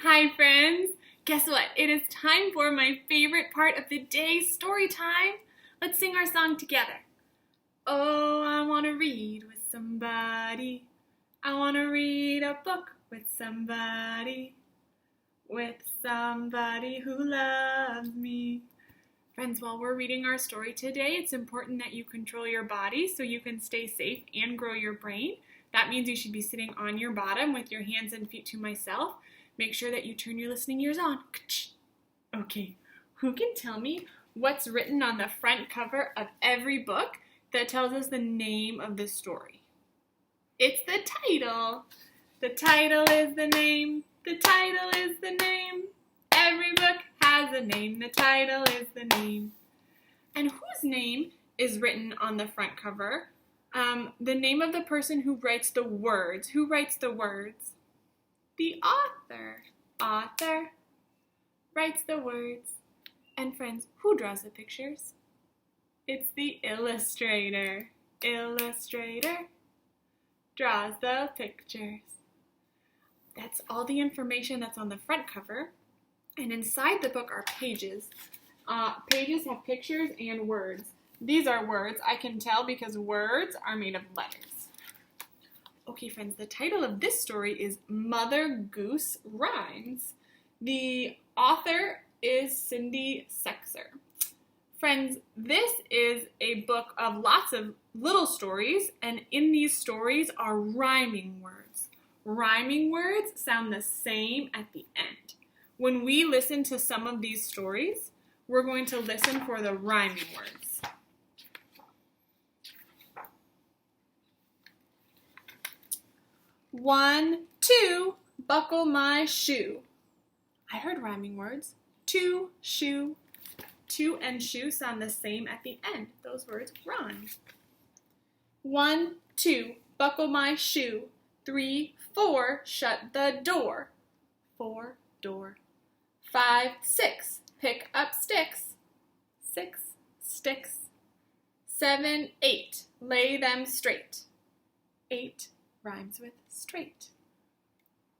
Hi friends! Guess what? It is time for my favorite part of the day, story time. Let's sing our song together. Oh, I want to read with somebody. I want to read a book with somebody. With somebody who loves me. Friends, while we're reading our story today, it's important that you control your body so you can stay safe and grow your brain. That means you should be sitting on your bottom with your hands and feet to myself. Make sure that you turn your listening ears on. Okay, who can tell me what's written on the front cover of every book that tells us the name of the story? It's the title. The title is the name. The title is the name. Every book has a name. The title is the name. And whose name is written on the front cover? The name of the person who writes the words. Who writes the words? The author. Author writes the words. And friends, who draws the pictures? It's the illustrator. Illustrator draws the pictures. That's all the information that's on the front cover. And inside the book are pages. Pages have pictures and words. These are words, I can tell, because words are made of letters. Okay, friends, the title of this story is Mother Goose Rhymes. The author is Cindy Sexer. Friends, this is a book of lots of little stories, and in these stories are rhyming words. Rhyming words sound the same at the end. When we listen to some of these stories, we're going to listen for the rhyming words. One, two, buckle my shoe. I heard rhyming words. Two, shoe. Two and shoe sound the same at the end. Those words rhyme. One, two, buckle my shoe. Three, four, shut the door. Four, door. Five, six, pick up sticks. Six, sticks. Seven, eight, lay them straight. Eight rhymes with straight.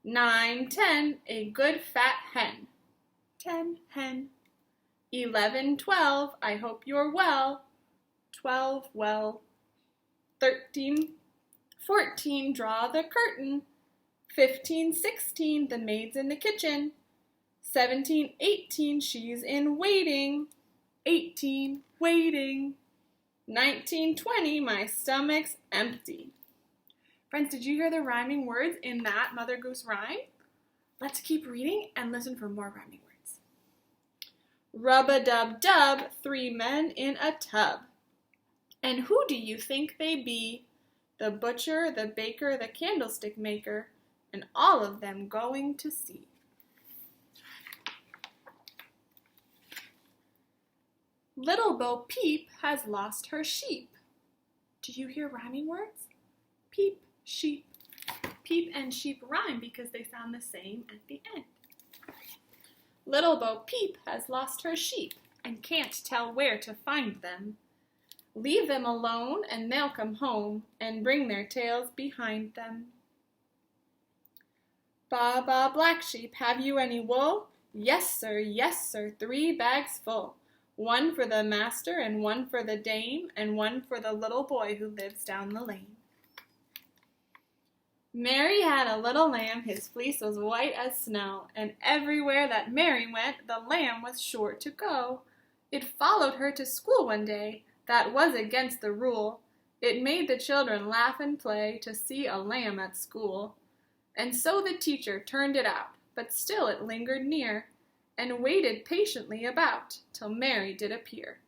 9, 10, a good fat hen. 10, hen. 11, 12, I hope you're well. 12, well. 13, 14, draw the curtain. 15, 16, the maid's in the kitchen. 17, 18, she's in waiting. 18, waiting. 19, 20, my stomach's empty. Friends, did you hear the rhyming words in that Mother Goose rhyme? Let's keep reading and listen for more rhyming words. Rub-a-dub-dub, 3 men in a tub. And who do you think they be? The butcher, the baker, the candlestick maker, and all of them going to sea. Little Bo Peep has lost her sheep. Do you hear rhyming words? Peep, sheep. Peep and sheep rhyme because they sound the same at the end. Little Bo Peep has lost her sheep and can't tell where to find them. Leave them alone and they'll come home and bring their tails behind them. Ba, ba, black sheep, have you any wool? Yes, sir, 3 bags full. 1 for the master and 1 for the dame and 1 for the little boy who lives down the lane. Mary had a little lamb, his fleece was white as snow, and everywhere that Mary went, the lamb was sure to go. It followed her to school one day, that was against the rule. It made the children laugh and play to see a lamb at school. And so the teacher turned it out, but still it lingered near, and waited patiently about, till Mary did appear.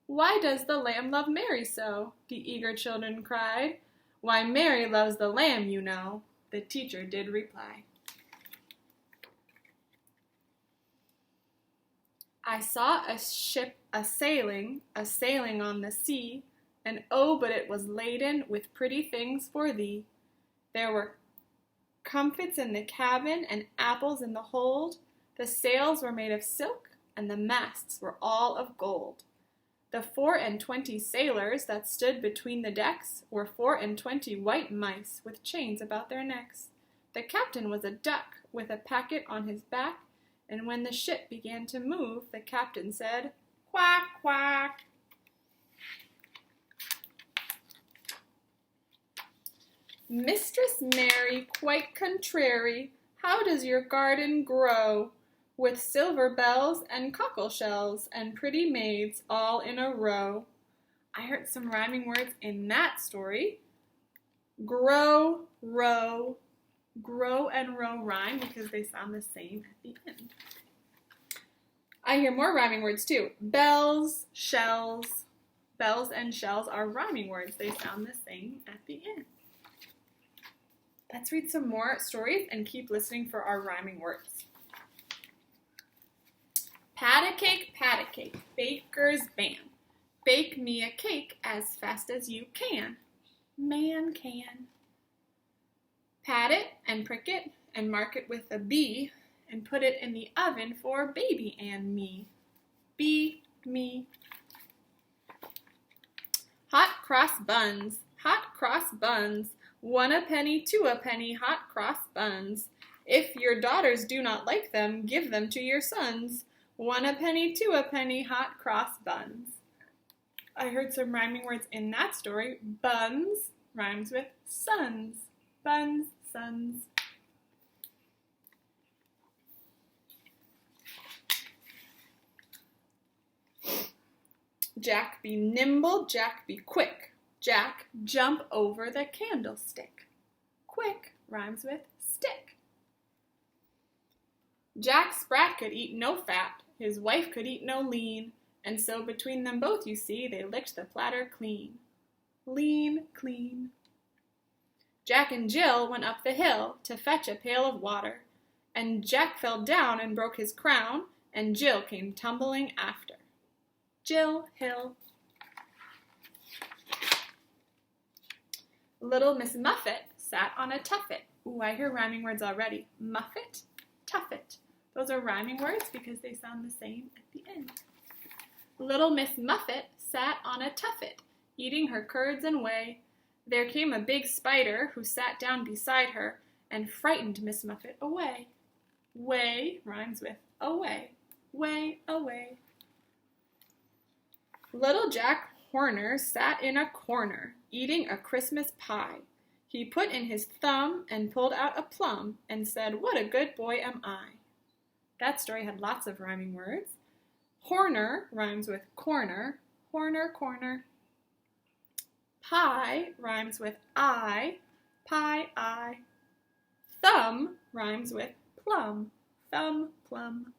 Why does the lamb love Mary so? The eager children cried. Why, Mary loves the lamb, you know, the teacher did reply. I saw a ship a-sailing on the sea, and oh, but it was laden with pretty things for thee. There were comfits in the cabin and apples in the hold. The sails were made of silk, and the masts were all of gold. The 24 sailors that stood between the decks were 24 white mice with chains about their necks. The captain was a duck with a packet on his back, and when the ship began to move, the captain said, "Quack, quack." "Mistress Mary, quite contrary, how does your garden grow, with silver bells and cockle shells and pretty maids all in a row?" I heard some rhyming words in that story. Grow, row. Grow and row rhyme because they sound the same at the end. I hear more rhyming words too. Bells, shells. Bells and shells are rhyming words. They sound the same at the end. Let's read some more stories and keep listening for our rhyming words. Pat a cake, baker's man. Bake me a cake as fast as you can. Man can. Pat it and prick it and mark it with a B and put it in the oven for baby and me. Be me. Hot cross buns, 1 a penny, 2 a penny, hot cross buns. If your daughters do not like them, give them to your sons. 1 a penny, 2 a penny, hot cross buns. I heard some rhyming words in that story. Buns rhymes with sons. Buns, sons. Jack be nimble, Jack be quick. Jack jump over the candlestick. Quick rhymes with stick. Jack Sprat could eat no fat, his wife could eat no lean, and so between them both, you see, they licked the platter clean. Lean, clean. Jack and Jill went up the hill to fetch a pail of water, and Jack fell down and broke his crown, and Jill came tumbling after. Jill Hill. Little Miss Muffet sat on a tuffet. Ooh, I hear rhyming words already. Muffet, tuffet. Those are rhyming words because they sound the same at the end. Little Miss Muffet sat on a tuffet, eating her curds and whey. There came a big spider who sat down beside her and frightened Miss Muffet away. Way rhymes with away. Way, away. Little Jack Horner sat in a corner, eating a Christmas pie. He put in his thumb and pulled out a plum and said, "What a good boy am I." That story had lots of rhyming words. Horner rhymes with corner. Horner, corner. Pie rhymes with I. Pie, I. Thumb rhymes with plum. Thumb, plum.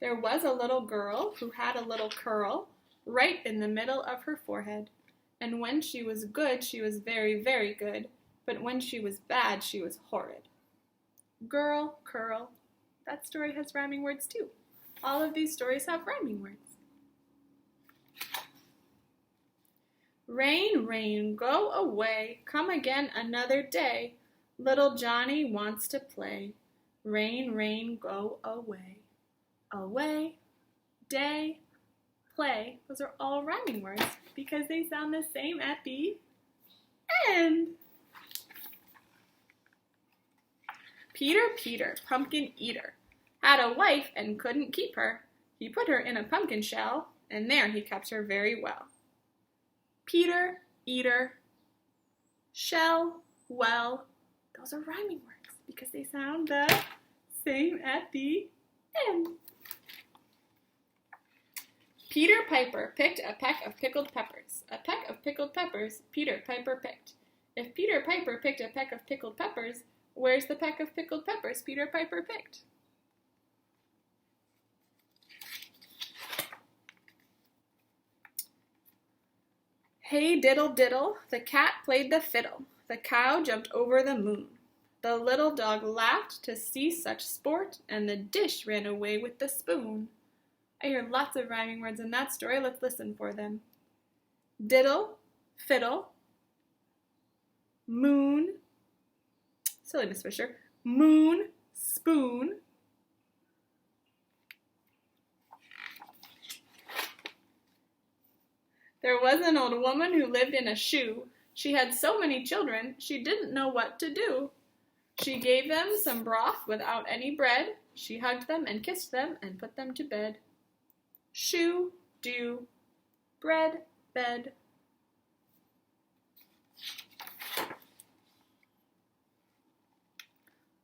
There was a little girl who had a little curl right in the middle of her forehead. And when she was good, she was very, very good. But when she was bad, she was horrid. Girl, curl. That story has rhyming words too. All of these stories have rhyming words. Rain, rain, go away. Come again another day. Little Johnny wants to play. Rain, rain, go away. Away, day, play. Those are all rhyming words because they sound the same at the end. Peter, Peter, pumpkin eater, had a wife and couldn't keep her. He put her in a pumpkin shell, and there he kept her very well. Peter, eater, shell, well. Those are rhyming words because they sound the same at the end. Peter Piper picked a peck of pickled peppers. A peck of pickled peppers Peter Piper picked. If Peter Piper picked a peck of pickled peppers, where's the peck of pickled peppers Peter Piper picked? Hey diddle diddle, the cat played the fiddle. The cow jumped over the moon. The little dog laughed to see such sport, and the dish ran away with the spoon. I hear lots of rhyming words in that story. Let's listen for them. Diddle, fiddle, moon, silly Miss Fisher, moon, spoon, there was an old woman who lived in a shoe. She had so many children, she didn't know what to do. She gave them some broth without any bread. She hugged them and kissed them and put them to bed. Shoe, do, bread, bed.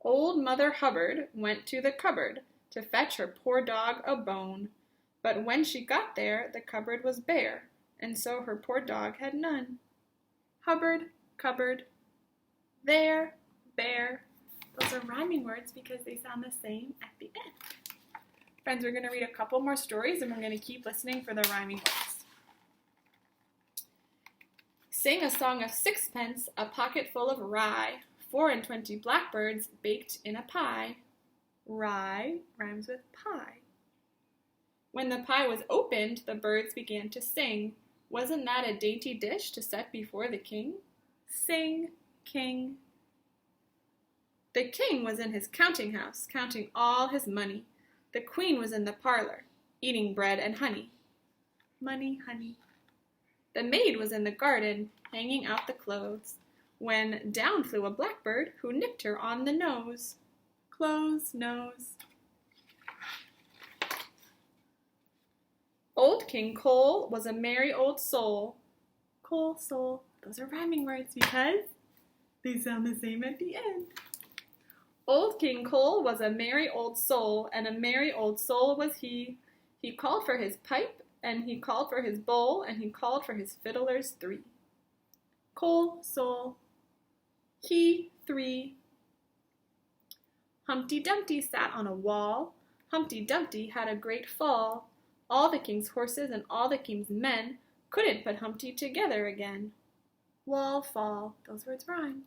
Old Mother Hubbard went to the cupboard to fetch her poor dog a bone. But when she got there, the cupboard was bare, and so her poor dog had none. Hubbard, cupboard, there, bear. Those are rhyming words because they sound the same at the end. Friends, we're going to read a couple more stories and we're going to keep listening for the rhyming words. Sing a song of sixpence, a pocket full of rye, 24 blackbirds baked in a pie. Rye rhymes with pie. When the pie was opened, the birds began to sing. Wasn't that a dainty dish to set before the king? Sing, king. The king was in his counting house, counting all his money. The queen was in the parlor, eating bread and honey. Money, honey. The maid was in the garden, hanging out the clothes, when down flew a blackbird who nipped her on the nose. Close, nose. Old King Cole was a merry old soul. Cole, soul. Those are rhyming words because they sound the same at the end. Old King Cole was a merry old soul, and a merry old soul was he. He called for his pipe, and he called for his bowl, and he called for his fiddlers 3. Cole, soul. He, 3. Humpty Dumpty sat on a wall. Humpty Dumpty had a great fall. All the king's horses and all the king's men couldn't put Humpty together again. Wall, fall. Those words rhyme.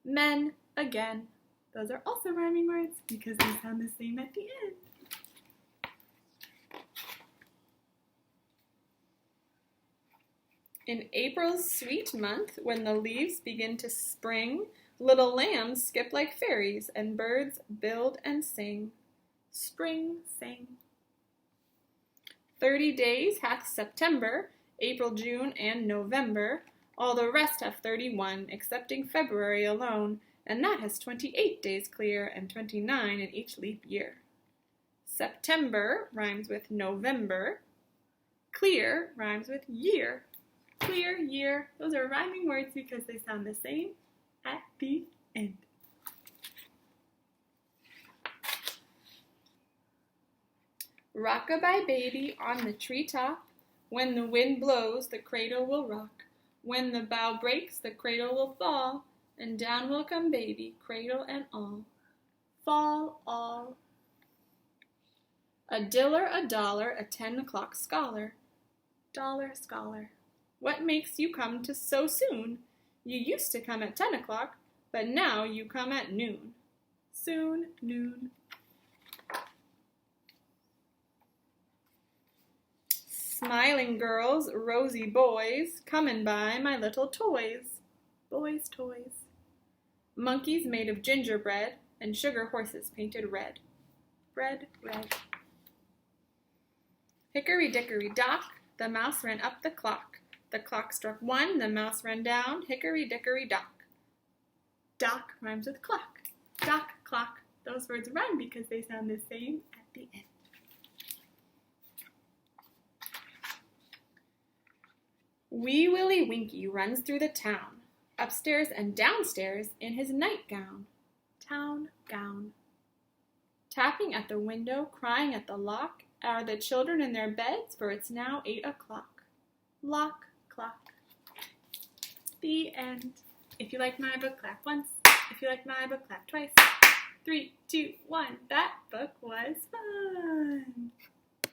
Men, again. Those are also rhyming words because they sound the same at the end. In April's sweet month, when the leaves begin to spring, little lambs skip like fairies, and birds build and sing. Spring, sing. 30 days hath September, April, June, and November. All the rest have 31, excepting February alone, and that has 28 days clear and 29 in each leap year. September rhymes with November. Clear rhymes with year. Clear, year. Those are rhyming words because they sound the same at the end. Rock-a-bye baby on the treetop. When the wind blows, the cradle will rock. When the bough breaks, the cradle will fall. And down will come baby, cradle and all. Fall all. A diller, a dollar, a 10 o'clock scholar. Dollar, scholar. What makes you come to so soon? You used to come at 10 o'clock, but now you come at noon. Soon, noon. Smiling girls, rosy boys, come and buy my little toys. Boys' toys. Monkeys made of gingerbread, and sugar horses painted red. Red, red. Hickory-dickory-dock, the mouse ran up the clock. The clock struck 1, the mouse ran down, hickory-dickory-dock. Dock rhymes with clock. Dock, clock. Those words rhyme because they sound the same at the end. Wee Willie Winkie runs through the town, upstairs and downstairs in his nightgown. Town, gown. Tapping at the window, crying at the lock, are the children in their beds, for it's now 8 o'clock. Lock, clock. The end. If you like my book, clap once. If you like my book, clap twice. 3, 2, 1. That book was fun.